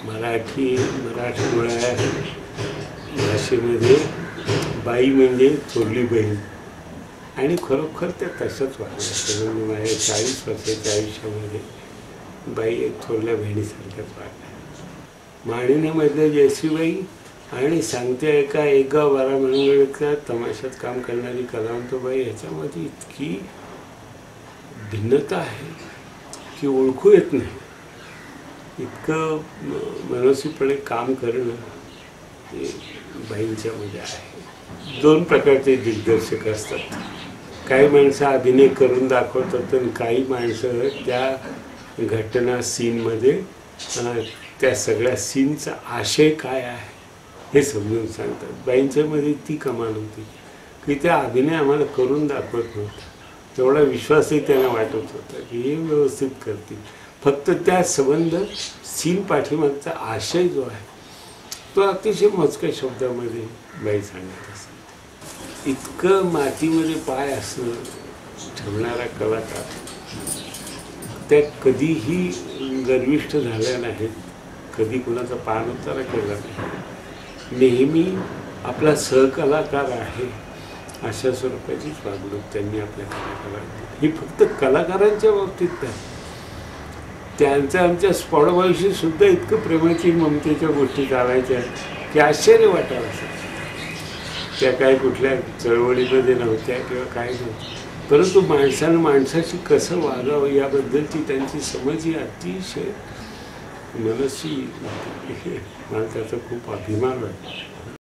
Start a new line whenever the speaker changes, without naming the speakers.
मराठमोळ्या भाषेमध्ये बाई म्हणजे थोरली बहीण आणि खरोखर त्या तसंच वागल्या. म्हणजे माझ्या 40 वर्षाच्या आयुष्यामध्ये बाई एक थोरल्या बहिणीसारख्याच वागल्या. माणिनेमधल्या जयश्रीबाई आणि सांगते एका 1 गाव 12 मंडळीच्या तमाशात काम करणारी कलावंतबाई, ह्याच्यामध्ये इतकी भिन्नता आहे की ओळखू येत नाही. इतकं मनस्वीपणे काम करणं हे बाईंच्यामध्ये आहे. 2 प्रकारचे दिग्दर्शक असतात. काही माणसं अभिनय करून दाखवतात आणि काही माणसं त्या घटना सीनमध्ये त्या सगळ्या सीनचा आशय काय आहे हे समजून सांगतात. बाईंच्यामध्ये ती कमाल होती की त्या अभिनय आम्हाला करून दाखवत नव्हता. तेवढा विश्वासही त्यांना वाटत होता की हे व्यवस्थित करतील. फक्त त्या संबंध सीन पाठीमागचा आशय जो आहे तो अतिशय मोजक्या शब्दामध्ये बाई सांगत असतात. इतकं मातीमध्ये पाय असणं ठेवणारा कलाकार त्या कधीही गर्विष्ठ झाल्या नाहीत, कधी कुणाचा पाणउतारा केला नाही. नेहमी आपला सहकलाकार आहे अशा स्वरूपाचीच वागणूक त्यांनी आपल्या कलाकारांना. ही फक्त कलाकारांच्या बाबतीत नाही, त्यांच्या आमच्या स्पॉडबाईशी सुद्धा इतकं प्रेमाची ममतेच्या गोष्टी चालायच्या की आश्चर्य वाटायला असायचं. त्या काय कुठल्या चळवळीमध्ये नव्हत्या किंवा काय नव्हतं, परंतु माणसानं माणसाशी कसं वागावं याबद्दलची त्यांची समज ही अतिशय मनस्वी. मला त्याचा खूप अभिमान वाटतो.